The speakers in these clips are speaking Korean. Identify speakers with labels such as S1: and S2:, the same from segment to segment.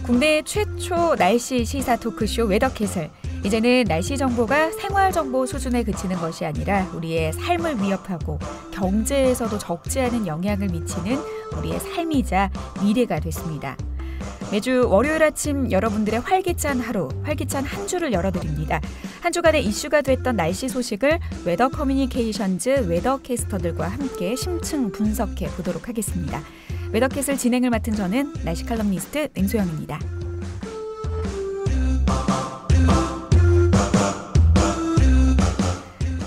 S1: 국내 최초 날씨 시사 토크쇼 웨더캐슬. 이제는 날씨 정보가 생활 정보 수준에 그치는 것이 아니라 우리의 삶을 위협하고 경제에서도 적지 않은 영향을 미치는 우리의 삶이자 미래가 됐습니다. 매주 월요일 아침 여러분들의 활기찬 하루, 활기찬 한 주를 열어드립니다. 한 주간의 이슈가 됐던 날씨 소식을 웨더 커뮤니케이션즈 웨더캐스터들과 함께 심층 분석해 보도록 하겠습니다. 웨더캐슬 진행을 맡은 저는 날씨 칼럼니스트 냉소영입니다.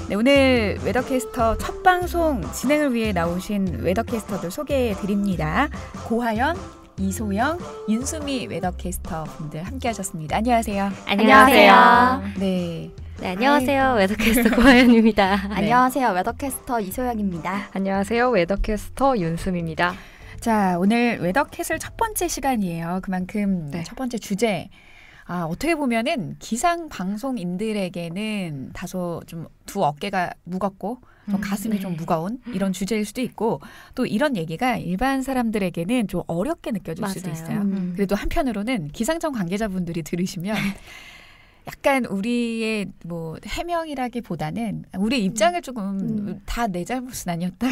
S1: 네, 오늘 웨더캐스터 첫 방송 진행을 위해 나오신 웨더캐스터들 소개해 드립니다. 고하연, 이소영, 윤수미 웨더캐스터 분들 함께 하셨습니다. 안녕하세요.
S2: 안녕하세요.
S1: 네.
S2: 네, 안녕하세요. 웨더캐스터 고하연입니다.
S3: 네. 안녕하세요. 웨더캐스터 이소영입니다.
S4: 안녕하세요. 웨더캐스터 윤수미입니다.
S1: 자, 오늘 웨더캐슬 첫 번째 시간이에요. 그만큼
S4: 네.
S1: 첫 번째 주제. 어떻게 보면은 기상 방송인들에게는 다소 좀 두 어깨가 무겁고 좀 가슴이
S2: 네.
S1: 좀 무거운 이런 주제일 수도 있고, 또 이런 얘기가 일반 사람들에게는 좀 어렵게 느껴질 수도
S2: 맞아요.
S1: 있어요. 그래도 한편으로는 기상청 관계자분들이 들으시면 약간 우리의 뭐 해명이라기보다는 우리 입장을 조금 다 내 잘못은 아니었다.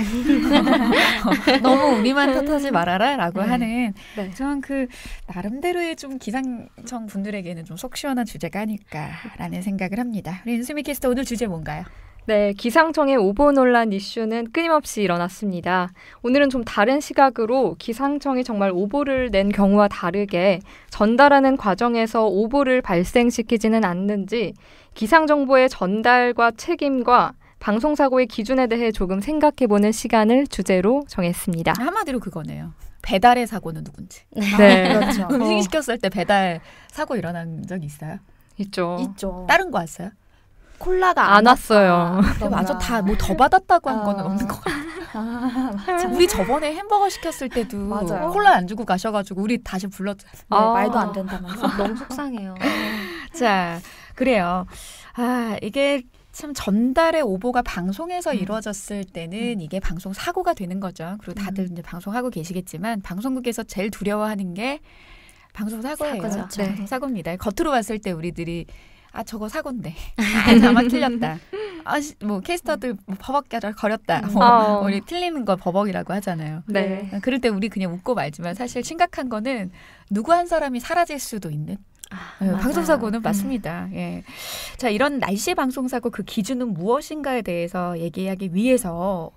S1: 너무 우리만 탓하지 말아라라고 하는
S4: 네.
S1: 좀 그 나름대로의 좀 기상청 분들에게는 좀 속 시원한 주제가 아닐까라는 생각을 합니다. 우리 윤수미 캐스터 오늘 주제 뭔가요?
S4: 네, 기상청의 오보 논란 이슈는 끊임없이 일어났습니다. 오늘은 좀 다른 시각으로 기상청이 정말 오보를 낸 경우와 다르게 전달하는 과정에서 오보를 발생시키지는 않는지 기상정보의 전달과 책임과 방송사고의 기준에 대해 조금 생각해보는 시간을 주제로 정했습니다.
S1: 한마디로 그거네요. 배달의 사고는 누군지.
S4: 네,
S3: 그렇죠.
S1: 음식 시켰을 때 배달 사고 일어난 적 있어요?
S4: 있죠.
S3: 있죠.
S1: 다른 거 왔어요?
S3: 콜라가
S4: 안 왔어요.
S1: 완전 다 뭐 더 받았다고 한 거는
S3: 아.
S1: 없는 것 같아요.
S3: 맞아.
S1: 우리 저번에 햄버거 시켰을 때도
S3: 맞아요.
S1: 콜라 안 주고 가셔가지고 우리 다시 불렀잖아요.
S3: 네,
S4: 아.
S3: 말도 안 된다면서.
S2: 너무 속상해요.
S1: 자, 그래요. 이게 참 전달의 오보가 방송에서 이루어졌을 때는 이게 방송 사고가 되는 거죠. 그리고 다들 이제 방송하고 계시겠지만 방송국에서 제일 두려워하는 게 방송 사고예요.
S3: 사고죠.
S1: 네. 방송 사고입니다. 겉으로 봤을 때 우리들이 저거 사고인데. 다만 틀렸다. 뭐 캐스터들 뭐 버벅거렸다. 우리 틀리는 거 버벅이라고 하잖아요.
S4: 네.
S1: 그럴 때 우리 그냥 웃고 말지만 사실 심각한 거는 누구 한 사람이 사라질 수도 있는 방송사고는 맞습니다. 예. 자, 이런 날씨 방송사고 그 기준은 무엇인가에 대해서 얘기하기 위해서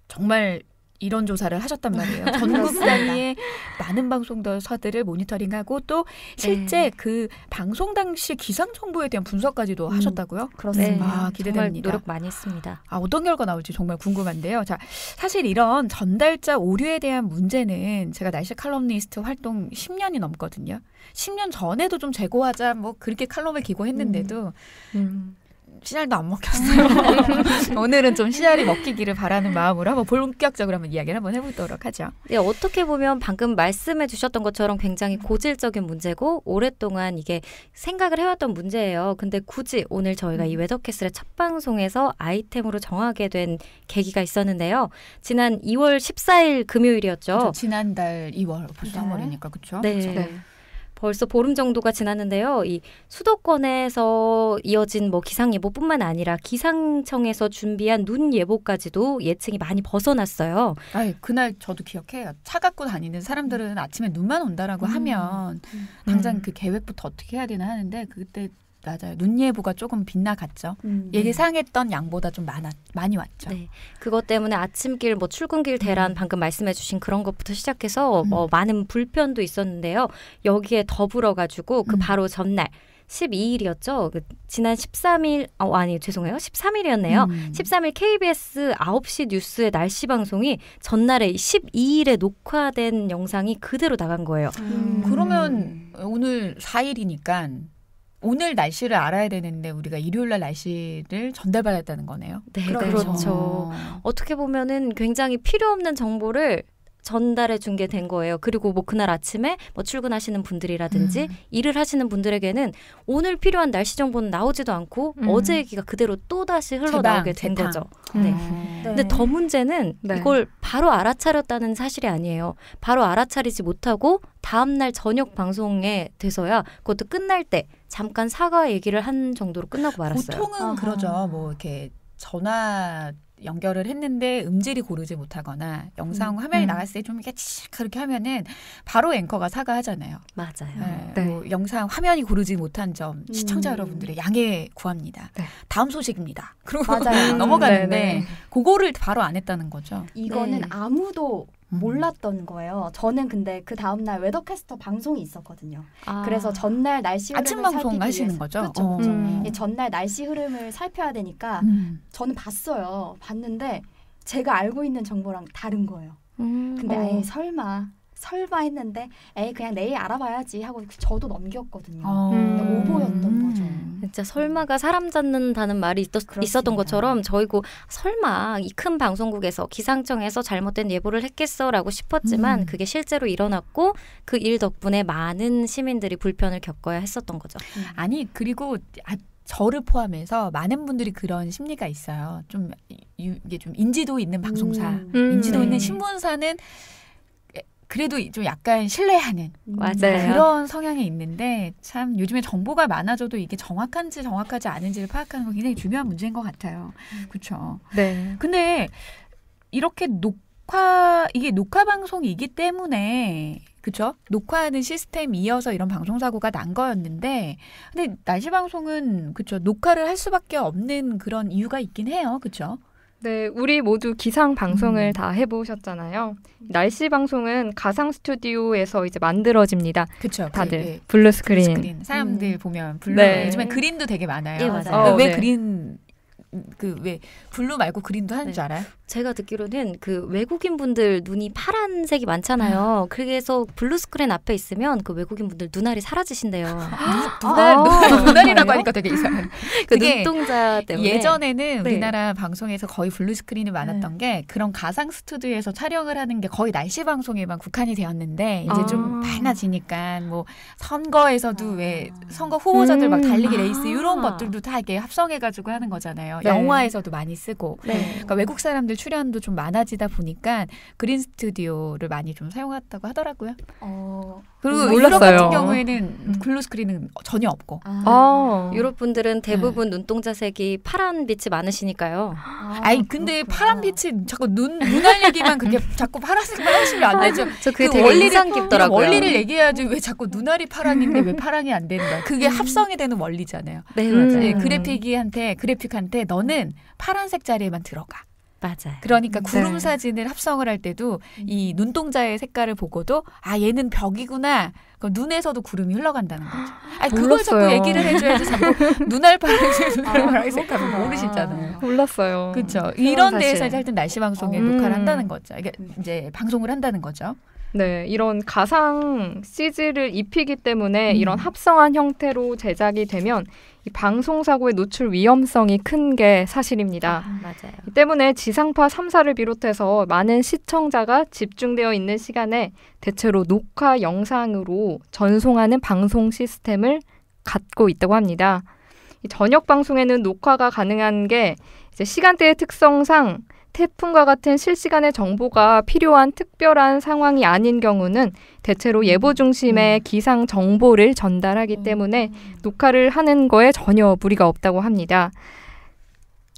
S1: 정말 이런 조사를 하셨단 말이에요. 전국 단위의 많은 방송사들을 모니터링하고 또 실제 그 방송 당시 기상 정보에 대한 분석까지도 하셨다고요?
S3: 그렇습니다.
S2: 네,
S1: 기대됩니다.
S2: 정말 노력 많이 했습니다.
S1: 어떤 결과 나올지 정말 궁금한데요. 자, 사실 이런 전달자 오류에 대한 문제는 제가 날씨 칼럼니스트 활동 10년이 넘거든요. 10년 전에도 좀 재고하자 뭐 그렇게 칼럼을 기고했는데도 씨알도 안 먹혔어요. 오늘은 좀 씨알이 먹히기를 바라는 마음으로 한번 본격적으로 한번 이야기를 한번 해보도록 하죠.
S2: 네, 어떻게 보면 방금 말씀해 주셨던 것처럼 굉장히 고질적인 문제고 오랫동안 이게 생각을 해왔던 문제예요. 근데 굳이 오늘 저희가 이 웨더캐슬의 첫 방송에서 아이템으로 정하게 된 계기가 있었는데요. 지난 2월 14일 금요일이었죠.
S1: 지난달 2월 벌써 3월이니까 그렇죠?
S2: 네. 벌써 보름 정도가 지났는데요. 이 수도권에서 이어진 뭐 기상 예보뿐만 아니라 기상청에서 준비한 눈 예보까지도 예측이 많이 벗어났어요.
S1: 그날 저도 기억해요. 차 갖고 다니는 사람들은 아침에 눈만 온다라고 하면 당장 그 계획부터 어떻게 해야 되나 하는데 그때 맞아요. 눈 예보가 조금 빗나갔죠. 예상했던 양보다 좀 많이 왔죠.
S2: 네, 그것 때문에 아침길, 뭐 출근길 대란 방금 말씀해주신 그런 것부터 시작해서 많은 불편도 있었는데요. 여기에 더불어가지고 그 바로 전날 12일이었죠. 지난 13일, 죄송해요. 13일이었네요. 13일 KBS 9시 뉴스의 날씨 방송이 전날에 12일에 녹화된 영상이 그대로 나간 거예요.
S1: 그러면 오늘 4일이니까 오늘 날씨를 알아야 되는데 우리가 일요일 날 날씨를 전달받았다는 거네요.
S2: 네, 그렇죠. 어떻게 보면은 굉장히 필요 없는 정보를 전달해 준 게 된 거예요. 그리고 뭐 그날 아침에 뭐 출근하시는 분들이라든지 일을 하시는 분들에게는 오늘 필요한 날씨 정보는 나오지도 않고 어제 얘기가 그대로 또다시 흘러나오게 된 거죠. 네. 근데 더 문제는 이걸 바로 알아차렸다는 사실이 아니에요. 바로 알아차리지 못하고 다음날 저녁 방송에 돼서야 그것도 끝날 때 잠깐 사과 얘기를 한 정도로 끝나고 말았어요.
S1: 보통은 그러죠. 뭐 이렇게 전화 연결을 했는데 음질이 고르지 못하거나 영상 화면이 나갔을 때 좀 이렇게 그렇게 하면은 바로 앵커가 사과하잖아요.
S2: 맞아요.
S1: 네. 뭐 영상 화면이 고르지 못한 점 시청자 여러분들의 양해 구합니다.
S4: 네.
S1: 다음 소식입니다. 그리고
S3: 맞아요.
S1: 넘어가는데 그거를 바로 안 했다는 거죠.
S3: 이거는
S2: 네.
S3: 아무도 몰랐던 거예요. 저는 근데 그 다음날 웨더캐스터 방송이 있었거든요. 그래서 전날 날씨 흐름을
S1: 아침 방송
S3: 살피기
S1: 하시는
S3: 위해서.
S1: 거죠?
S3: 그렇죠. 이 전날 날씨 흐름을 살펴야 되니까 저는 봤어요. 봤는데 제가 알고 있는 정보랑 다른 거예요. 근데 에이 설마 했는데 에이 그냥 내일 알아봐야지 하고 저도 넘겼거든요. 오보였던 거죠.
S2: 진짜 설마가 사람 잡는다는 말이 있었던 것처럼 저희고 설마 이 큰 방송국에서 기상청에서 잘못된 예보를 했겠어라고 싶었지만 그게 실제로 일어났고 그 일 덕분에 많은 시민들이 불편을 겪어야 했었던 거죠.
S1: 아니 그리고 저를 포함해서 많은 분들이 그런 심리가 있어요. 좀 이게 좀 인지도 있는 방송사, 인지도 있는 신문사는 그래도 좀 약간 신뢰하는
S2: 맞아요.
S1: 그런 성향이 있는데 참 요즘에 정보가 많아져도 이게 정확한지 정확하지 않은지를 파악하는 건 굉장히 중요한 문제인 것 같아요. 그렇죠.
S4: 네.
S1: 근데 이렇게 이게 녹화 방송이기 때문에 그렇죠? 녹화하는 시스템이 이어서 이런 방송 사고가 난 거였는데 근데 날씨 방송은 그렇죠. 녹화를 할 수밖에 없는 그런 이유가 있긴 해요. 그렇죠?
S4: 네, 우리 모두 기상 방송을 다 해보셨잖아요. 날씨 방송은 가상 스튜디오에서 이제 만들어집니다.
S1: 그렇죠.
S4: 다들 블루 스크린.
S1: 사람들 보면 블루
S4: 네.
S1: 요즘엔 그린도 되게 많아요.
S2: 예, 맞아요.
S1: 왜
S4: 네.
S1: 그린 왜 블루 말고 그린도 하는 줄 알아요?
S2: 제가 듣기로는 그 외국인 분들 눈이 파란색이 많잖아요. 그래서 블루 스크린 앞에 있으면 그 외국인 분들 눈알이 사라지신대요.
S1: 눈알이라고 하니까 되게 이상해.
S2: 그 눈동자 때문에.
S1: 예전에는 우리나라 방송에서 거의 블루 스크린이 많았던 게 그런 가상 스튜디오에서 촬영을 하는 게 거의 날씨 방송에만 국한이 되었는데 이제 좀 많아지니까 뭐 선거에서도 왜 선거 후보자들 막 달리기 레이스 이런 것들도 다 이게 합성해가지고 하는 거잖아요.
S4: 네.
S1: 영화에서도 많이 쓰고.
S2: 네.
S1: 그러니까 외국 사람들 출연도 좀 많아지다 보니까 그린 스튜디오를 많이 좀 사용했다고 하더라고요. 그리고 유럽
S4: 몰랐어요.
S1: 같은 경우에는 블루 스크린은 전혀 없고.
S2: 유럽 분들은 대부분 눈동자색이 파란 빛이 많으시니까요.
S1: 아니 근데 파란 빛이 자꾸 눈알 얘기만 그렇게 자꾸 파란색만 하시면 안 되죠.
S2: 저 그게 되게 인상 깊더라고요.
S1: 원리를 얘기해야지 왜 자꾸 눈알이 파랑인데 왜 파랑이 안 되는 거야. 그게 합성이 되는 원리잖아요.
S2: 네, 맞아요.
S1: 네, 그래픽한테 너는 파란색 자리에만 들어가.
S2: 맞아요.
S1: 그러니까 구름 사진을 합성을 할 때도 이 눈동자의 색깔을 보고도 아 얘는 벽이구나. 그럼 눈에서도 구름이 흘러간다는 거죠. 아니 그걸 자꾸 얘기를 해줘야지 자꾸 눈알 파란색 하면 모르시잖아요.
S4: 몰랐어요.
S1: 그렇죠. 이런
S2: 사실.
S1: 데에서 하여튼 날씨 방송에 녹화를 한다는 거죠. 이게 이제 방송을 한다는 거죠.
S4: 네, 이런 가상 CG를 입히기 때문에 이런 합성한 형태로 제작이 되면 이 방송 사고의 노출 위험성이 큰 게 사실입니다.
S2: 맞아요.
S4: 이 때문에 지상파 3사를 비롯해서 많은 시청자가 집중되어 있는 시간에 대체로 녹화 영상으로 전송하는 방송 시스템을 갖고 있다고 합니다. 이 저녁 방송에는 녹화가 가능한 게 이제 시간대의 특성상 태풍과 같은 실시간의 정보가 필요한 특별한 상황이 아닌 경우는 대체로 예보 중심의 기상 정보를 전달하기 때문에 녹화를 하는 거에 전혀 무리가 없다고 합니다.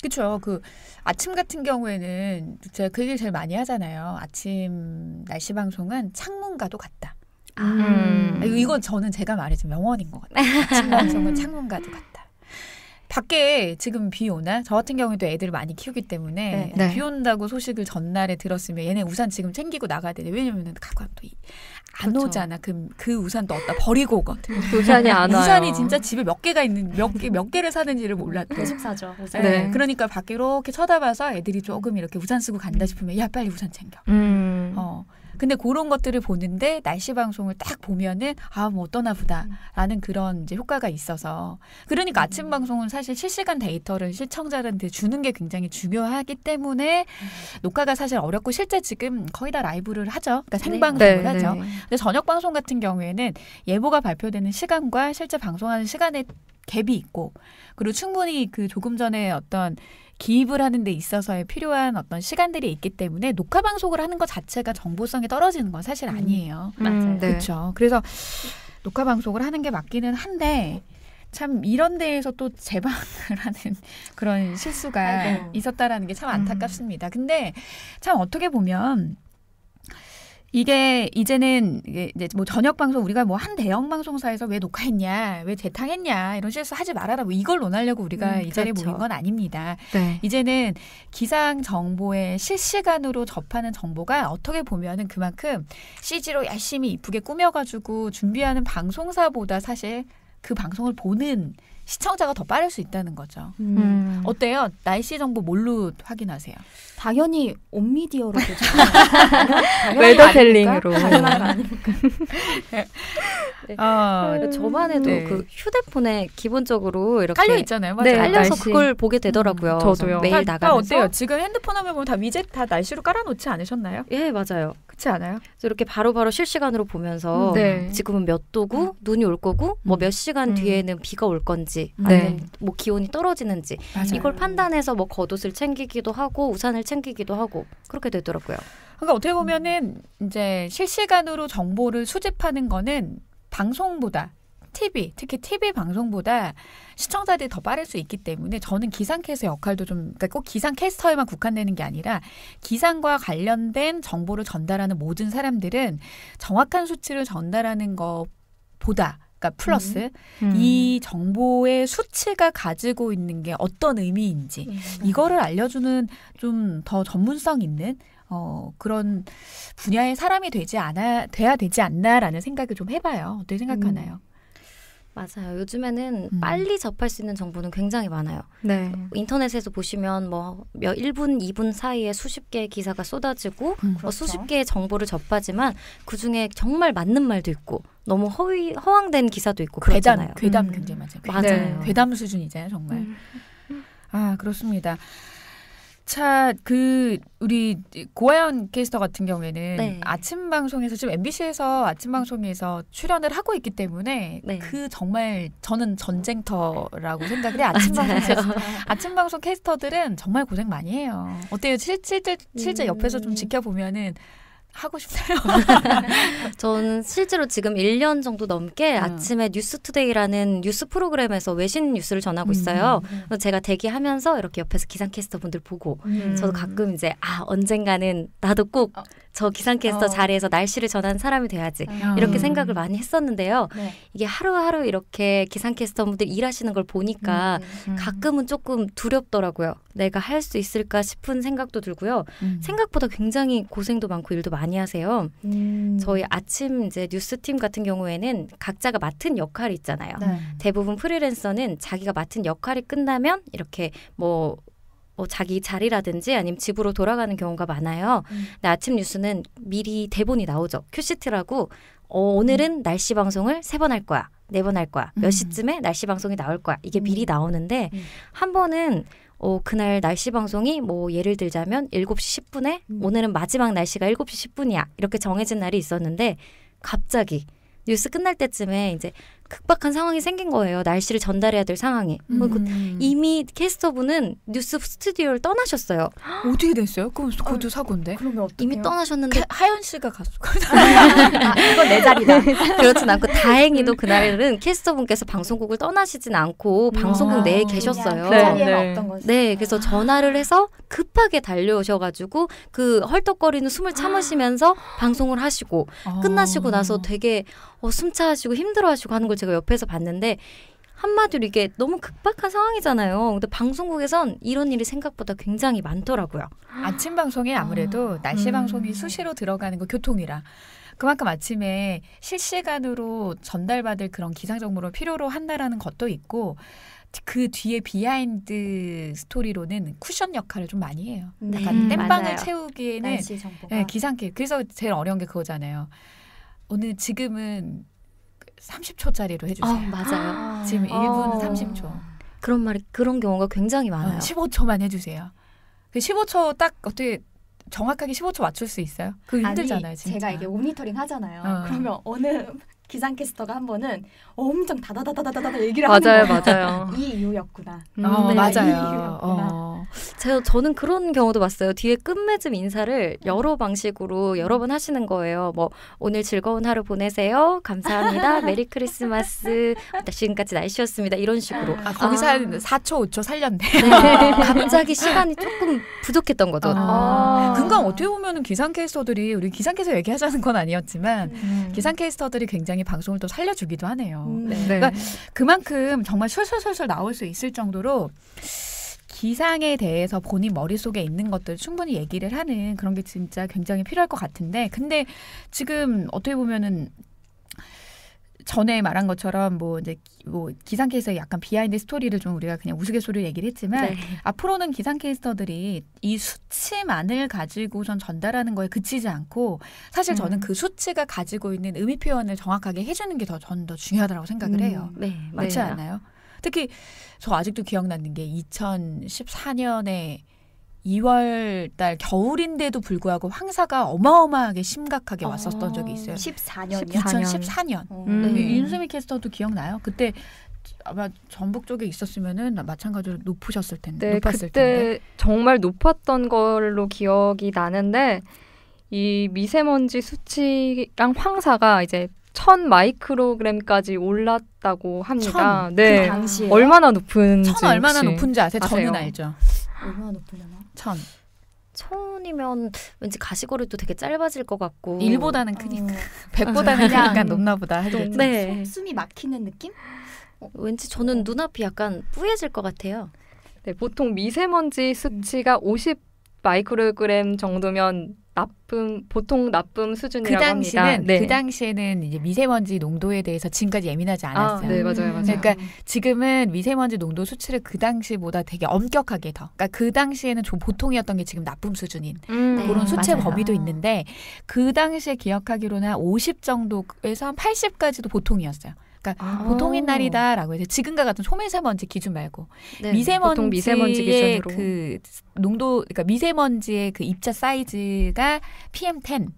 S1: 그렇죠. 그 아침 같은 경우에는 제가 그 얘기를 제일 많이 하잖아요. 아침 날씨 방송은 창문과도 같다. 이건 저는 제가 말해준 명언인 것 같아요. 아침 방송은 창문과도 같다. 밖에 지금 비 오나? 저 같은 경우에도 애들을 많이 키우기 때문에
S4: 네.
S1: 비 온다고 소식을 전날에 들었으면 얘네 우산 지금 챙기고 나가야 되네. 왜냐면은 가끔 또 안
S2: 그렇죠.
S1: 오잖아. 그 우산도 어디다 버리고 오거든.
S4: 우산이 안 와요.
S1: 우산이 진짜 집에 몇 개가 있는 몇 개를 사는지를 몰랐대.
S3: 계속 사죠.
S1: 네. 그러니까 밖에 이렇게 쳐다봐서 애들이 조금 이렇게 우산 쓰고 간다 싶으면 야 빨리 우산 챙겨. 근데 그런 것들을 보는데 날씨 방송을 딱 보면은 뭐 어떠나 보다라는 그런 이제 효과가 있어서 그러니까 아침 방송은 사실 실시간 데이터를 시청자들한테 주는 게 굉장히 중요하기 때문에 녹화가 사실 어렵고 실제 지금 거의 다 라이브를 하죠. 그러니까 생방송을 하죠. 근데 저녁 방송 같은 경우에는 예보가 발표되는 시간과 실제 방송하는 시간에 갭이 있고 그리고 충분히 그 조금 전에 어떤 기입을 하는 데 있어서의 필요한 어떤 시간들이 있기 때문에 녹화 방송을 하는 것 자체가 정보성이 떨어지는 건 사실 아니에요.
S2: 맞아요.
S1: 그렇죠. 그래서 녹화 방송을 하는 게 맞기는 한데 참 이런 데에서 또 재방을 하는 그런 실수가 있었다라는 게 참 안타깝습니다. 근데 참 어떻게 보면 이게 이제는 이제 뭐 저녁 방송 우리가 뭐 한 대형 방송사에서 왜 녹화했냐, 왜 재탕했냐 이런 실수 하지 말아라 뭐 이걸 논하려고 우리가 이 자리에 모인 건 아닙니다. 이제는 기상 정보에 실시간으로 접하는 정보가 어떻게 보면은 그만큼 CG로 열심히 이쁘게 꾸며가지고 준비하는 방송사보다 사실 그 방송을 보는 시청자가 더 빠를 수 있다는 거죠. 어때요? 날씨 정보 뭘로 확인하세요?
S3: 당연히 온미디어로 보죠.
S4: 웨더텔링으로.
S3: 당연한 거 아닙니까?
S2: 저만 해도 그 휴대폰에 기본적으로 이렇게
S1: 깔려 있잖아요. 맞아요.
S2: 깔려서 그걸 보게 되더라고요.
S4: 저도요.
S2: 매일 나가면서.
S1: 어때요? 지금 핸드폰 화면 보면 다 위젯 다 날씨로 깔아놓지 않으셨나요?
S2: 예, 맞아요.
S1: 그렇지 않아요?
S2: 이렇게 바로바로 실시간으로 보면서 지금은 몇 도고 눈이 올 거고 뭐 몇 시간 뒤에는 비가 올 건지 아니면 뭐 기온이 떨어지는지 이걸 판단해서 뭐 겉옷을 챙기기도 하고 우산을 챙기기도 하고 그렇게 되더라고요.
S1: 그러니까 어떻게 보면은 이제 실시간으로 정보를 수집하는 거는 방송보다 TV, 특히 TV 방송보다 시청자들이 더 빠를 수 있기 때문에 저는 기상캐스터의 역할도 좀 그러니까 꼭 기상캐스터에만 국한되는 게 아니라 기상과 관련된 정보를 전달하는 모든 사람들은 정확한 수치를 전달하는 것보다 그러니까 플러스 이 정보의 수치가 가지고 있는 게 어떤 의미인지 이거를 알려주는 좀 더 전문성 있는 그런 분야의 사람이 돼야 되지 않나라는 생각을 좀 해봐요. 어떻게 생각하나요?
S2: 맞아요. 요즘에는 빨리 접할 수 있는 정보는 굉장히 많아요. 인터넷에서 보시면 뭐 1분, 2분 사이에 수십 개의 기사가 쏟아지고
S3: 그렇죠.
S2: 수십 개의 정보를 접하지만 그중에 정말 맞는 말도 있고 너무 허황된 기사도 있고 그렇잖아요.
S1: 괴담 굉장히
S2: 맞아요.
S1: 괴담 수준이잖아요. 정말. 그렇습니다. 자, 우리 고아연 캐스터 같은 경우에는 아침 방송에서 지금 MBC에서 아침 방송에서 출연을 하고 있기 때문에 그 정말 저는 전쟁터라고 생각을 해요. 아침 방송 캐스터들은 정말 고생 많이 해요. 어때요? 실제 옆에서 좀 지켜보면은 하고 싶어요.
S2: 저는 실제로 지금 1년 정도 넘게 아침에 뉴스투데이라는 뉴스 프로그램에서 외신 뉴스를 전하고 있어요. 그래서 제가 대기하면서 이렇게 옆에서 기상캐스터 분들 보고 저도 가끔 이제 언젠가는 나도 꼭 저 기상캐스터 자리에서 날씨를 전하는 사람이 돼야지 이렇게 생각을 많이 했었는데요. 이게 하루하루 이렇게 기상캐스터 분들 일하시는 걸 보니까 가끔은 조금 두렵더라고요. 내가 할 수 있을까 싶은 생각도 들고요. 생각보다 굉장히 고생도 많고 일도 많이 하세요. 저희 아침 이제 뉴스팀 같은 경우에는 각자가 맡은 역할이 있잖아요. 대부분 프리랜서는 자기가 맡은 역할이 끝나면 이렇게 뭐 자기 자리라든지 아니면 집으로 돌아가는 경우가 많아요. 근데 아침 뉴스는 미리 대본이 나오죠. 큐시트라고 오늘은 날씨 방송을 3번 할 거야. 4번 할 거야. 몇 시쯤에 날씨 방송이 나올 거야. 이게 미리 나오는데 한 번은 그날 날씨 방송이 뭐 예를 들자면 7시 10분에 오늘은 마지막 날씨가 7시 10분이야. 이렇게 정해진 날이 있었는데 갑자기 뉴스 끝날 때쯤에 이제 급박한 상황이 생긴 거예요. 날씨를 전달해야 될 상황이. 이미 캐스터분은 뉴스 스튜디오를 떠나셨어요.
S1: 어떻게 됐어요? 그것도 사고인데.
S3: 그러면 어떡해요?
S2: 이미 떠나셨는데
S1: 하연 씨가 갔어.
S3: 이건 내 자리다.
S2: 그렇진 않고 다행히도 그날은 캐스터분께서 방송국을 떠나시진 않고 방송국 내에 계셨어요.
S3: 자리에만 없던 거죠.
S2: 네, 그래서 전화를 해서 급하게 달려오셔가지고 그 헐떡거리는 숨을 참으시면서 방송을 하시고 끝나시고 나서 되게 숨차시고 힘들어하시고 하는 걸 제가 옆에서 봤는데 한마디로 이게 너무 급박한 상황이잖아요. 근데 방송국에선 이런 일이 생각보다 굉장히 많더라고요.
S1: 아침 방송에 아무래도 날씨 방송이 수시로 들어가는 거 교통이라 그만큼 아침에 실시간으로 전달받을 그런 기상 정보를 필요로 한다라는 것도 있고 그 뒤에 비하인드 스토리로는 쿠션 역할을 좀 많이 해요. 약간 땜빵을
S2: 맞아요.
S1: 채우기에는
S3: 날씨 정보가.
S1: 네, 기상캐. 그래서 제일 어려운 게 그거잖아요. 오늘 지금은 30초짜리로 해주세요.
S2: 맞아요.
S1: 지금 1분 30초.
S2: 그런 경우가 굉장히 많아요.
S1: 15초만 해주세요. 그 15초 딱 어떻게 정확하게 15초 맞출 수 있어요? 그거 힘들잖아요, 진짜.
S3: 제가 이게 모니터링 하잖아요. 그러면 어느 기상캐스터가 한 번은 엄청 다다다다다다다 얘기를 하는 거예요.
S4: 맞아요.
S3: 이 이유였구나.
S2: 네.
S1: 맞아요.
S3: 이 이유였구나.
S2: 저는 그런 경우도 봤어요. 뒤에 끝맺음 인사를 여러 방식으로 여러 번 하시는 거예요. 뭐 오늘 즐거운 하루 보내세요. 감사합니다. 메리 크리스마스. 지금까지 날씨였습니다. 이런 식으로.
S1: 거기서 한 4초, 5초 살렸네.
S2: 네. 갑자기 시간이 조금 부족했던 거죠.
S1: 그러니까 어떻게 보면은 기상캐스터들이 우리 기상캐스터 얘기하자는 건 아니었지만 기상캐스터들이 굉장히 방송을 또 살려주기도 하네요.
S4: 네.
S1: 그러니까 그만큼 정말 솔솔솔솔 나올 수 있을 정도로 기상에 대해서 본인 머릿속에 있는 것들 충분히 얘기를 하는 그런 게 진짜 굉장히 필요할 것 같은데 근데 지금 어떻게 보면은 전에 말한 것처럼 뭐 기상캐스터의 약간 비하인드 스토리를 좀 우리가 그냥 우스갯소리로 얘기를 했지만 앞으로는 기상캐스터들이 이 수치만을 가지고선 전달하는 거에 그치지 않고 사실 저는 그 수치가 가지고 있는 의미 표현을 정확하게 해주는 게 저는 더 중요하다고 생각을 해요. 맞지 않아요? 특히 저 아직도 기억나는 게 2014년에 2월 달 겨울인데도 불구하고 황사가 어마어마하게 심각하게 왔었던 적이 있어요.
S3: 14년이요?
S1: 2014년. 윤수미 캐스터도 기억나요? 그때 아마 전북 쪽에 있었으면은 마찬가지로 높으셨을 텐데. 높았을
S4: 그때
S1: 텐데.
S4: 정말 높았던 걸로 기억이 나는데 이 미세먼지 수치랑 황사가 이제 1000 마이크로그램까지 올랐다고 합니다.
S3: 1000?
S4: 네.
S3: 그 당시에
S4: 얼마나 높은지
S1: 1000 얼마나
S4: 혹시
S1: 높은지 아세요?
S4: 아세요?
S1: 저는 알죠.
S3: 얼마나 높으려나?
S1: 1000.
S2: 1000이면 왠지 가시거리도 되게 짧아질 것 같고
S1: 1보다는 크니까 100보다는 약간 높나 보다 하겠죠.
S2: 네.
S3: 숨이 막히는 느낌?
S2: 왠지 저는 눈앞이 약간 뿌얘질 것 같아요.
S4: 네, 보통 미세먼지 수치가 50 마이크로그램 정도면 보통 나쁨 수준이라고 합니다.
S1: 그 당시에는 이제 미세먼지 농도에 대해서 지금까지 예민하지 않았어요.
S4: 네, 맞아요.
S1: 그러니까 지금은 미세먼지 농도 수치를 그 당시보다 되게 엄격하게 그러니까 그 당시에는 좀 보통이었던 게 지금 나쁨 수준인 그런 수치 범위도 있는데 그 당시에 기억하기로는 한 50 정도에서 한 80까지도 보통이었어요. 그러니까 보통인 날이다라고 해서 지금과 같은 초미세먼지 기준 말고
S4: 보통 미세먼지 기준으로
S1: 그 농도 그러니까 미세먼지의 그 입자 사이즈가 PM10.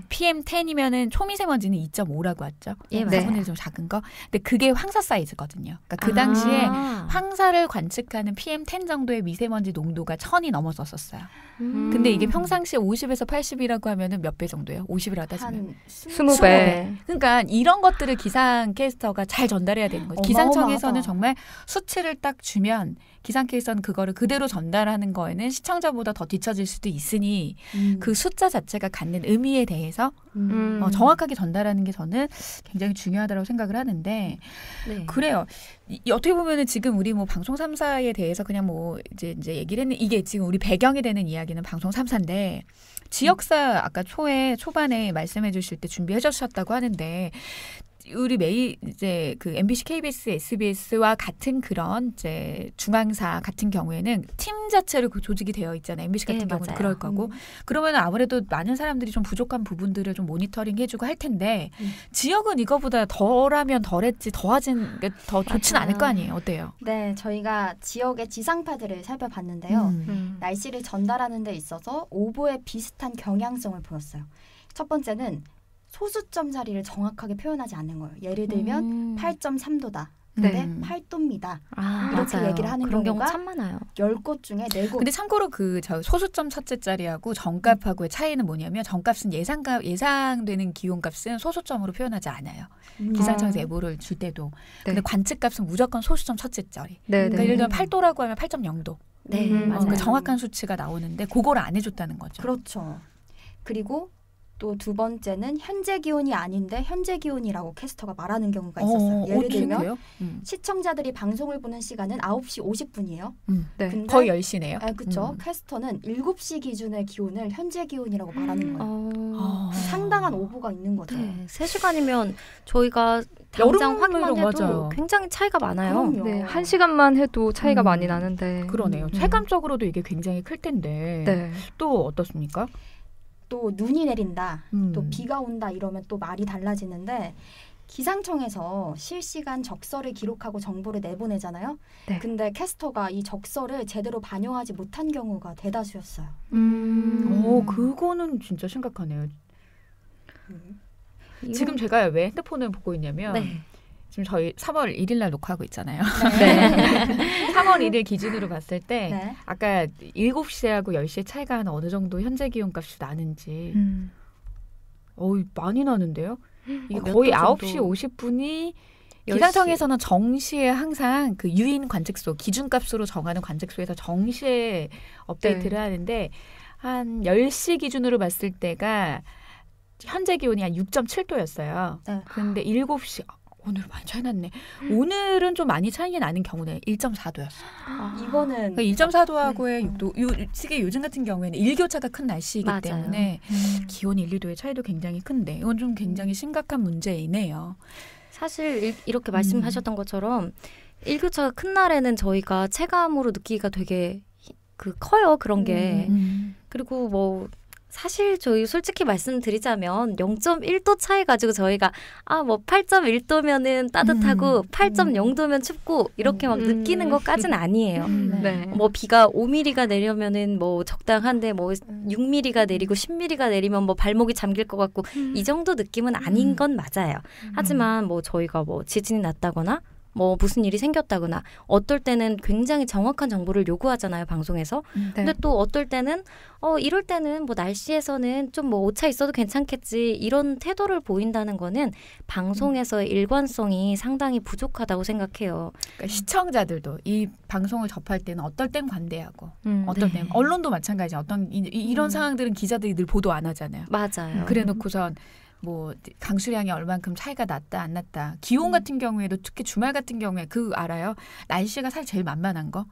S1: PM10이면은 초미세먼지는 2.5라고 했죠. 4분의 1 좀 작은 거. 근데 그게 황사 사이즈거든요. 그러니까 그 당시에 황사를 관측하는 PM10 정도의 미세먼지 농도가 1000이 넘었었어요. 근데 이게 평상시에 50에서 80이라고 하면은 몇 배 정도예요? 50이라고 따지면
S3: 한
S4: 20배.
S1: 그러니까 이런 것들을 기상캐스터가 잘 전달해야 되는 거죠. 기상청에서는 정말 수치를 딱 주면 기상캐스터는 그거를 그대로 전달하는 거에는 시청자보다 더 뒤처질 수도 있으니 그 숫자 자체가 갖는 의미에 대해서 정확하게 전달하는 게 저는 굉장히 중요하다고 생각을 하는데 그래요. 어떻게 보면은 지금 우리 뭐 방송 3사에 대해서 그냥 뭐 이제 얘기를 했는데 이게 지금 우리 배경이 되는 이야기는 방송 3사인데 지역사 아까 초반에 말씀해 주실 때 준비해 주셨다고 하는데 우리 매일 이제 그 MBC, KBS, SBS와 같은 그런 이제 중앙사 같은 경우에는 팀 자체로 그 조직이 되어 있잖아요. MBC 같은 경우는
S2: 맞아요.
S1: 그럴 거고 그러면 아무래도 많은 사람들이 좀 부족한 부분들을 좀 모니터링 해주고 할 텐데 지역은 이거보다 덜하면 덜했지 더 좋진 않을 거 아니에요. 어때요?
S3: 네, 저희가 지역의 지상파들을 살펴봤는데요. 날씨를 전달하는 데 있어서 오보에 비슷한 경향성을 보였어요. 첫 번째는 소수점 자리를 정확하게 표현하지 않는 거예요. 예를 들면 8.3도다. 근데 8도입니다. 이렇게
S2: 맞아요.
S3: 얘기를 하는
S2: 그런
S3: 경우가
S2: 경우 참 많아요.
S3: 10곳 중에 4곳.
S1: 근데 참고로 저 소수점 첫째 자리하고 정값하고의 차이는 뭐냐면 정값은 예상되는 기온값은 소수점으로 표현하지 않아요. 기상청에서 예보를 줄 때도. 근데 관측값은 무조건 소수점 첫째 자리. 그러니까 예를 들면 8도라고 하면 8.0도.
S3: 맞아요.
S1: 그 정확한 수치가 나오는데 그걸 안 해줬다는 거죠.
S3: 그렇죠. 그리고 또 두 번째는 현재 기온이 아닌데 현재 기온이라고 캐스터가 말하는 경우가 있었어요. 예를 들면 시청자들이 방송을 보는 시간은 9시 50분이에요.
S1: 네. 거의 10시네요.
S3: 네, 그렇죠. 캐스터는 7시 기준의 기온을 현재 기온이라고 말하는 거예요. 상당한 오보가 있는 거죠.
S2: 네, 3시간이면 저희가 당장 확인만 해도 맞아요. 굉장히 차이가 많아요.
S4: 네, 1시간만 해도 차이가 많이 나는데.
S1: 그러네요. 체감적으로도 이게 굉장히 클 텐데. 네. 또 어떻습니까?
S3: 또 눈이 내린다, 또 비가 온다 이러면 또 말이 달라지는데 기상청에서 실시간 적설을 기록하고 정보를 내보내잖아요. 네. 근데 캐스터가 이 적설을 제대로 반영하지 못한 경우가 대다수였어요.
S1: 그거는 진짜 심각하네요. 지금 제가 왜 핸드폰을 보고 있냐면 네. 지금 저희 3월 1일 날 녹화하고 있잖아요. 네. 3월 1일 기준으로 봤을 때 네. 아까 7시하고 10시의 차이가 한 어느 정도 현재 기온값이 나는지 많이 나는데요. 이게 거의 9시 50분이 기상청에서는 정시에 항상 그 유인 관측소 기준값으로 정하는 관측소에서 정시에 업데이트를 네. 하는데 한 10시 기준으로 봤을 때가 현재 기온이 한 6.7도였어요. 네. 그런데 7시 오늘 많이 차이 났네. 오늘은 좀 많이 차이가 나는 경우는 1.4도였어요.
S3: 이거는
S1: 그러니까 1.4도하고의 6도. 특히 요즘 같은 경우에는 일교차가 큰 날씨이기 맞아요. 때문에 기온 1, 2도의 차이도 굉장히 큰데 이건 좀 굉장히 심각한 문제이네요.
S2: 사실 이렇게 말씀하셨던 것처럼 일교차가 큰 날에는 저희가 체감으로 느끼기가 되게 커요. 그런 게. 그리고 뭐 사실 저희 솔직히 말씀드리자면 0.1도 차이 가지고 저희가 8.1도면은 따뜻하고 8.0도면 춥고 이렇게 막 느끼는 것까지는 아니에요.
S4: 네.
S2: 뭐 비가 5mm가 내려면은 뭐 적당한데 뭐 6mm가 내리고 10mm가 내리면 뭐 발목이 잠길 것 같고 이 정도 느낌은 아닌 건 맞아요. 하지만 뭐 저희가 뭐 지진이 났다거나 뭐 무슨 일이 생겼다거나 어떨 때는 굉장히 정확한 정보를 요구하잖아요, 방송에서. 네. 근데 또 어떨 때는 이럴 때는 뭐 날씨에서는 좀 뭐 오차 있어도 괜찮겠지 이런 태도를 보인다는 거는 방송에서의 일관성이 상당히 부족하다고 생각해요.
S1: 그러니까 시청자들도 이 방송을 접할 때는 어떨 땐 관대하고 어떨 땐 언론도 마찬가지. 어떤 이런 상황들은 기자들이 늘 보도 안 하잖아요.
S2: 맞아요.
S1: 그래놓고선 뭐 강수량이 얼만큼 차이가 났다 안 났다. 기온 같은 경우에도 특히 주말 같은 경우에 알아요. 날씨가 사실 제일 만만한 거.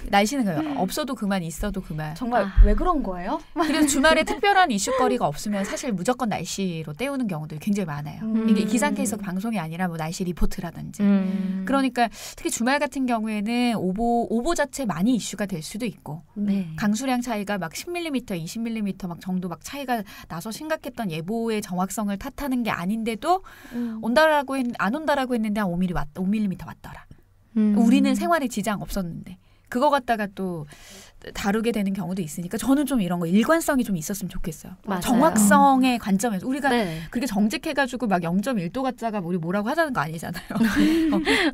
S1: 날씨는 그래요. 없어도 그만 있어도 그만.
S3: 정말 왜 그런 거예요?
S1: 그래서 주말에 특별한 이슈거리가 없으면 사실 무조건 날씨로 때우는 경우들이 굉장히 많아요. 이게 기상캐스터 방송이 아니라 뭐 날씨 리포트라든지. 그러니까 특히 주말 같은 경우에는 오보 자체 많이 이슈가 될 수도 있고 강수량 차이가 막 10mm, 20mm 막 정도 막 차이가 나서 심각했던 예보의 정확성을 탓하는 게 아닌데도 온다라고 안 온다라고 했는데 한 5mm 왔더라. 우리는 생활에 지장 없었는데 그거 갖다가 또 다루게 되는 경우도 있으니까 저는 좀 이런 거 일관성이 좀 있었으면 좋겠어요.
S2: 맞아요.
S1: 정확성의 관점에서 우리가 그렇게 정직해가지고 막 0.1도 갖다가 우리 뭐라고 하자는 거 아니잖아요.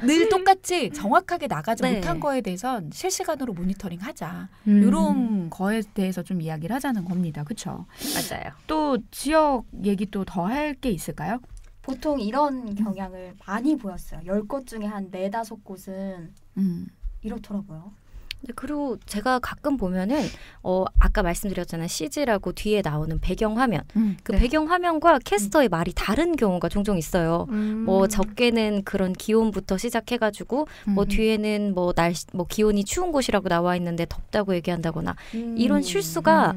S1: 늘 똑같이 정확하게 나가지 못한 거에 대해선 실시간으로 모니터링하자. 이런 거에 대해서 좀 이야기를 하자는 겁니다. 그렇죠?
S2: 맞아요.
S1: 또 지역 얘기 또 더 할 게 있을까요?
S3: 보통 이런 경향을 많이 보였어요. 10곳 중에 한 4-5곳은 이렇더라고요.
S2: 네, 그리고 제가 가끔 보면은 아까 말씀드렸잖아요. CG라고 뒤에 나오는 배경화면. 그 배경화면과 캐스터의 말이 다른 경우가 종종 있어요. 뭐 적게는 그런 기온부터 시작해가지고 뭐 뒤에는 뭐 날씨 뭐 기온이 추운 곳이라고 나와 있는데 덥다고 얘기한다거나 이런 실수가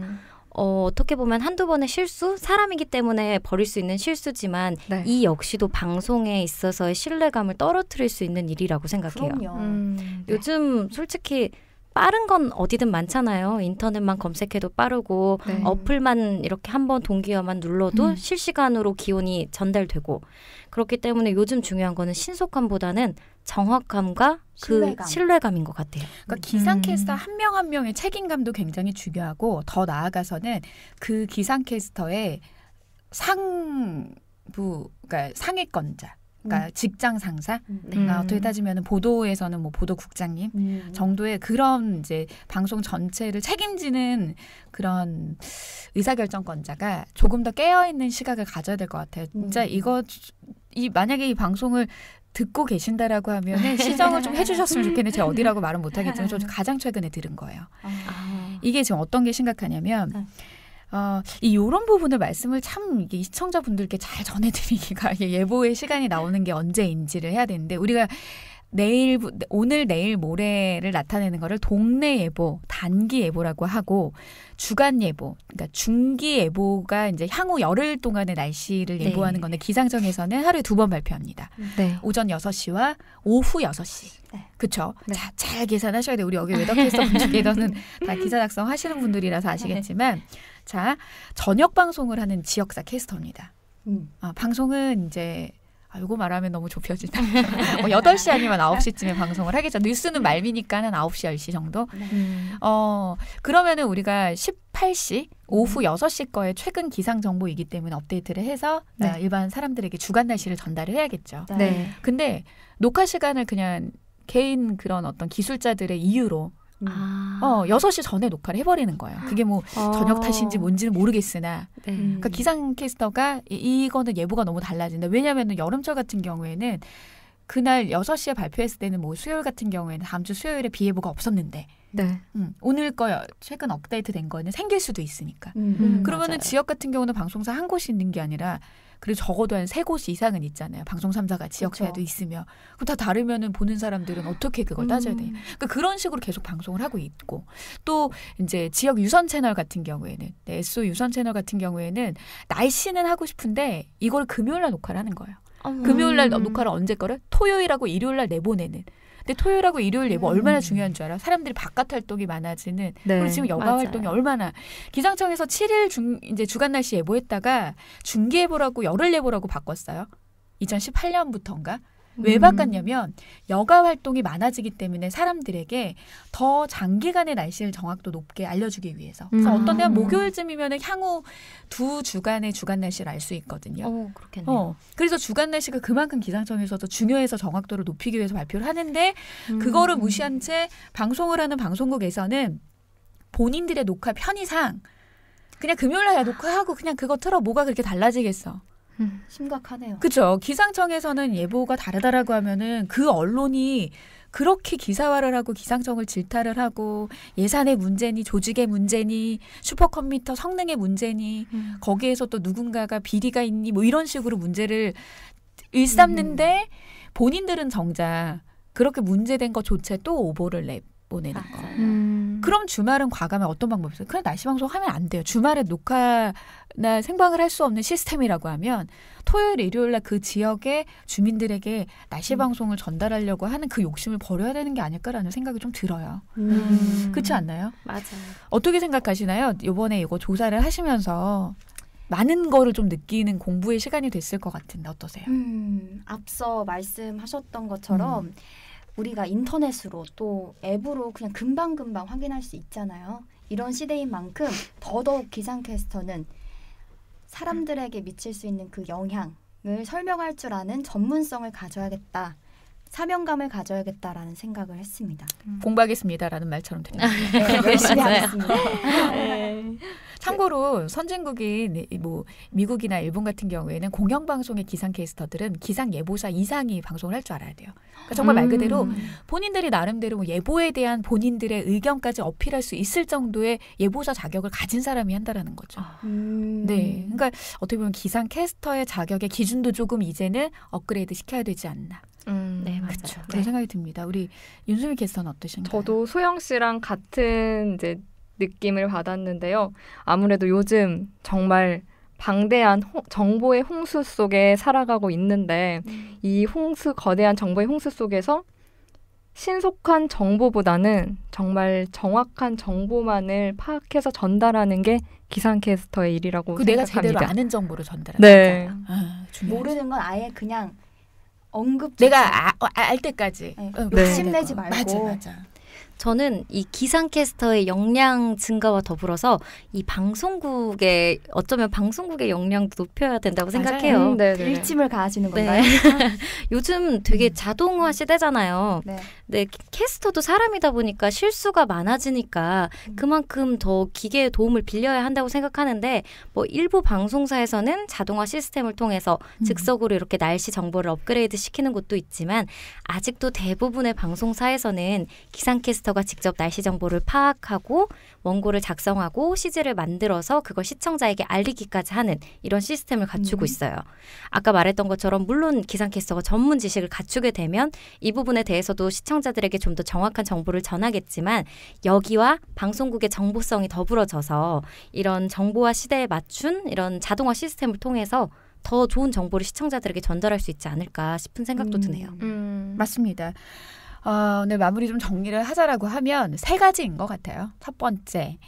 S2: 어떻게 보면 한두 번의 실수? 사람이기 때문에 벌일 수 있는 실수지만 이 역시도 방송에 있어서의 신뢰감을 떨어뜨릴 수 있는 일이라고 생각해요. 요즘 솔직히 빠른 건 어디든 많잖아요. 인터넷만 검색해도 빠르고 어플만 이렇게 한번 동기화만 눌러도 실시간으로 기온이 전달되고 그렇기 때문에 요즘 중요한 거는 신속함보다는 정확함과 신뢰감인 것 같아요.
S1: 그러니까 기상캐스터 한 명 한 명의 책임감도 굉장히 중요하고 더 나아가서는 그 기상캐스터의 그러니까 상위권자. 그러니까 직장 상사, 어떻게 따지면 보도에서는 뭐 보도국장님 정도의 그런 이제 방송 전체를 책임지는 그런 의사결정권자가 조금 더 깨어있는 시각을 가져야 될 것 같아요. 진짜 만약에 이 방송을 듣고 계신다라고 하면 시정을 좀 해주셨으면 좋겠는데 제가 어디라고 말은 못하겠지만 저 가장 최근에 들은 거예요. 이게 지금 어떤 게 심각하냐면 이런 부분을 말씀을 참 이게 시청자분들께 잘 전해드리기가 예보의 시간이 나오는 게 언제인지를 해야 되는데 우리가 오늘, 내일, 모레를 나타내는 거를 동네 예보, 단기 예보라고 하고 주간 예보, 그러니까 중기 예보가 이제 향후 열흘 동안의 날씨를 예보하는 건데 기상청에서는 하루에 2번 발표합니다.
S4: 네.
S1: 오전 6시와 오후 6시.
S3: 네.
S1: 그렇죠. 자, 잘 계산하셔야 돼요. 우리 여기 웨더캐스터 분 중에서는 다 기사 작성하시는 분들이라서 아시겠지만 자, 저녁 방송을 하는 지역사 캐스터입니다. 방송은 이제 이거 말하면 너무 좁혀진다. 8시 아니면 9시쯤에 방송을 하겠죠. 뉴스는 말미니까 한 9시, 10시 정도. 그러면은 우리가 18시 오후 6시 거에 최근 기상 정보이기 때문에 업데이트를 해서 일반 사람들에게 주간 날씨를 전달을 해야겠죠.
S4: 네.
S1: 근데 녹화 시간을 그냥 개인 그런 어떤 기술자들의 이유로 6시 전에 녹화를 해버리는 거예요. 그게 뭐 저녁 탓인지 뭔지는 모르겠으나 그러니까 기상캐스터가 이거는 예보가 너무 달라진다. 왜냐하면 여름철 같은 경우에는 그날 6시에 발표했을 때는 뭐 수요일 같은 경우에는 다음 주 수요일에 비 예보가 없었는데 오늘 거 최근 업데이트 된 거는 생길 수도 있으니까. 그러면은
S3: 맞아요.
S1: 지역 같은 경우는 방송사 한 곳이 있는 게 아니라 그리고 적어도 한 3곳 이상은 있잖아요. 방송 3사가 지역사에도 있으며. 그럼 다 다르면은 보는 사람들은 어떻게 그걸 따져야 돼요. 그러니까 그런 식으로 계속 방송을 하고 있고 또 이제 지역 유선 채널 같은 경우에는 SO 유선 채널 같은 경우에는 날씨는 하고 싶은데 이걸 금요일 날 녹화를 하는 거예요. 금요일 날 녹화를 언제 거를? 토요일하고 일요일 날 내보내는. 근데 토요일하고 일요일 예보 얼마나 중요한 줄 알아? 사람들이 바깥 활동이 많아지는. 그리고 지금 여가
S2: 맞아요.
S1: 활동이 얼마나. 기상청에서 7일 이제 주간 날씨 예보했다가 중기 예보라고 열흘 예보라고 바꿨어요. 2018년부터인가? 왜 바꿨냐면 여가 활동이 많아지기 때문에 사람들에게 더 장기간의 날씨를 정확도 높게 알려주기 위해서. 그래서 어떤 데는 목요일쯤이면 향후 2주간의 주간 날씨를 알 수 있거든요.
S2: 그렇겠네요.
S1: 그래서 주간 날씨가 그만큼 기상청에서도 중요해서 정확도를 높이기 위해서 발표를 하는데 그거를 무시한 채 방송을 하는 방송국에서는 본인들의 녹화 편의상 그냥 금요일 날 녹화하고 그냥 그거 틀어 뭐가 그렇게 달라지겠어.
S3: 심각하네요.
S1: 그렇죠. 기상청에서는 예보가 다르다라고 하면은 그 언론이 그렇게 기사화를 하고 기상청을 질타를 하고 예산의 문제니 조직의 문제니 슈퍼컴퓨터 성능의 문제니 거기에서 또 누군가가 비리가 있니 뭐 이런 식으로 문제를 일삼는데 본인들은 정작 그렇게 문제된 것조차 또 오보를 내보내는 거. 그럼 주말은 과감해 어떤 방법이 있어요? 그냥 날씨 방송 하면 안 돼요. 주말에 녹화나 생방을 할 수 없는 시스템이라고 하면 토요일, 일요일 날 그 지역의 주민들에게 날씨 방송을 전달하려고 하는 그 욕심을 버려야 되는 게 아닐까라는 생각이 좀 들어요. 그렇지 않나요?
S2: 맞아요.
S1: 어떻게 생각하시나요? 이번에 이거 조사를 하시면서 많은 거를 좀 느끼는 공부의 시간이 됐을 것 같은데 어떠세요?
S3: 앞서 말씀하셨던 것처럼 우리가 인터넷으로 또 앱으로 그냥 금방금방 확인할 수 있잖아요. 이런 시대인 만큼 더더욱 기상캐스터는 사람들에게 미칠 수 있는 그 영향을 설명할 줄 아는 전문성을 가져야겠다. 사명감을 가져야겠다라는 생각을 했습니다.
S1: 공부하겠습니다라는 말처럼 들립니다.
S3: 네, 열심히 하겠습니다.
S1: 참고로 선진국인 뭐 미국이나 일본 같은 경우에는 공영방송의 기상캐스터들은 기상예보사 이상이 방송을 할 줄 알아야 돼요. 그러니까 정말 말 그대로 본인들이 나름대로 뭐 예보에 대한 본인들의 의견까지 어필할 수 있을 정도의 예보사 자격을 가진 사람이 한다라는 거죠. 네, 그러니까 어떻게 보면 기상캐스터의 자격의 기준도 조금 이제는 업그레이드 시켜야 되지 않나.
S2: 네, 맞아요.
S1: 그렇죠. 그런 생각이 듭니다. 우리 윤수미 캐스터는 어떠신가요?
S4: 저도 소영 씨랑 같은 이제 느낌을 받았는데요. 아무래도 요즘 정말 방대한 정보의 홍수 속에 살아가고 있는데 이 거대한 정보의 홍수 속에서 신속한 정보보다는 정말 정확한 정보만을 파악해서 전달하는 게 기상캐스터의 일이라고 생각합니다.
S1: 내가 제대로 아는 정보를 전달하는
S4: 네.
S3: 모르는 건 아예 그냥 언급
S1: 내가 알 때까지
S3: 욕심내지 말고.
S1: 맞아.
S2: 저는 이 기상캐스터의 역량 증가와 더불어서 이 방송국의 어쩌면 방송국의 역량도 높여야 된다고 생각해요.
S3: 일침을 가하시는 건가요?
S2: 요즘 되게 자동화 시대잖아요.
S3: 네.
S2: 네, 캐스터도 사람이다 보니까 실수가 많아지니까 그만큼 더 기계의 도움을 빌려야 한다고 생각하는데 뭐 일부 방송사에서는 자동화 시스템을 통해서 즉석으로 이렇게 날씨 정보를 업그레이드 시키는 곳도 있지만 아직도 대부분의 방송사에서는 기상캐스터가 직접 날씨 정보를 파악하고 원고를 작성하고 CG를 만들어서 그걸 시청자에게 알리기까지 하는 이런 시스템을 갖추고 있어요. 아까 말했던 것처럼 물론 기상캐스터가 전문 지식을 갖추게 되면 이 부분에 대해서도 시청자들에게 좀 더 정확한 정보를 전하겠지만 여기와 방송국의 정보성이 더불어져서 이런 정보화 시대에 맞춘 이런 자동화 시스템을 통해서 더 좋은 정보를 시청자들에게 전달할 수 있지 않을까 싶은 생각도 드네요.
S1: 맞습니다. 오늘 마무리 좀 정리를 하자라고 하면 3가지인 것 같아요. 첫 번째,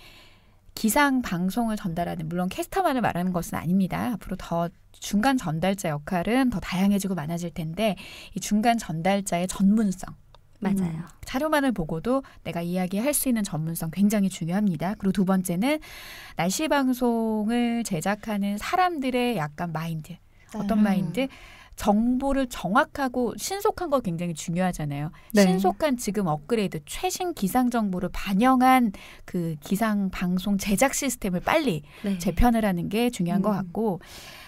S1: 기상 방송을 전달하는, 물론 캐스터만을 말하는 것은 아닙니다. 앞으로 더 중간 전달자 역할은 더 다양해지고 많아질 텐데 이 중간 전달자의 전문성.
S2: 맞아요.
S1: 자료만을 보고도 내가 이야기할 수 있는 전문성 굉장히 중요합니다. 그리고 두 번째는 날씨 방송을 제작하는 사람들의 약간 마인드. 어떤 마인드? 정보를 정확하고 신속한 거 굉장히 중요하잖아요. 네. 신속한 지금 업그레이드, 최신 기상 정보를 반영한 그 기상 방송 제작 시스템을 빨리 재편을 하는 게 중요한 것 같고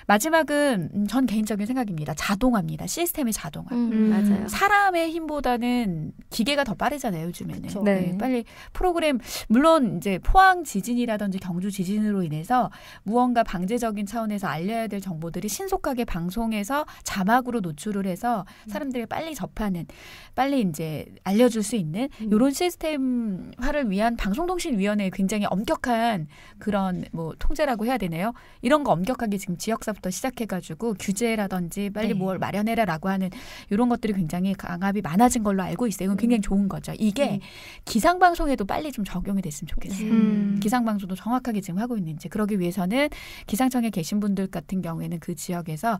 S1: 마지막은 전 개인적인 생각입니다. 자동화입니다. 시스템의 자동화.
S2: 맞아요.
S1: 사람의 힘보다는 기계가 더 빠르잖아요. 요즘에는.
S4: 네.
S1: 빨리 프로그램 물론 이제 포항 지진이라든지 경주 지진으로 인해서 무언가 방제적인 차원에서 알려야 될 정보들이 신속하게 방송에서 자막으로 노출을 해서 사람들이 빨리 접하는, 빨리 이제 알려줄 수 있는 이런 시스템화를 위한 방송통신위원회의 굉장히 엄격한 그런 뭐 통제라고 해야 되나요? 이런 거 엄격하게 지금 지역사부터 시작해가지고 규제라든지 빨리 뭘 마련해라라고 하는 이런 것들이 굉장히 강압이 많아진 걸로 알고 있어요. 이건 굉장히 좋은 거죠. 이게 기상방송에도 빨리 좀 적용이 됐으면 좋겠어요. 기상방송도 정확하게 지금 하고 있는지. 그러기 위해서는 기상청에 계신 분들 같은 경우에는 그 지역에서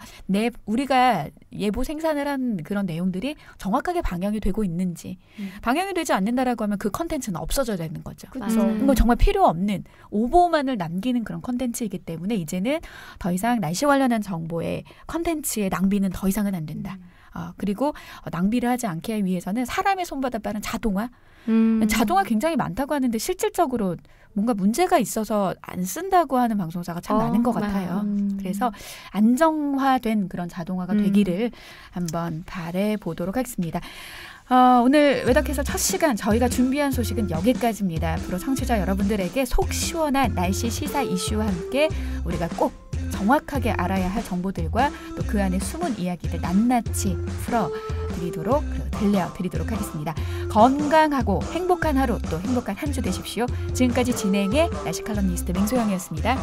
S1: 우리가 예보 생산을 한 그런 내용들이 정확하게 방영이 되고 있는지 방영이 되지 않는다라고 하면 그 컨텐츠는 없어져야 되는 거죠. 이건 정말 필요 없는 오보만을 남기는 그런 컨텐츠이기 때문에 이제는 더 이상 날씨 관련한 정보의 컨텐츠의 낭비는 더 이상은 안 된다. 그리고 낭비를 하지 않게 위해서는 사람의 손보다 빠른 자동화. 자동화 굉장히 많다고 하는데 실질적으로 뭔가 문제가 있어서 안 쓴다고 하는 방송사가 참 많은 것 같아요. 그래서 안정화된 그런 자동화가 되기를 한번 바라보도록 하겠습니다. 오늘 웨더캐슬 첫 시간 저희가 준비한 소식은 여기까지입니다. 앞으로 청취자 여러분들에게 속 시원한 날씨 시사 이슈와 함께 우리가 꼭 정확하게 알아야 할 정보들과 또 그 안에 숨은 이야기들 낱낱이 풀어드리도록 들려드리도록 하겠습니다. 건강하고 행복한 하루 또 행복한 한 주 되십시오. 지금까지 진행의 날씨 칼럼니스트 맹소영이었습니다.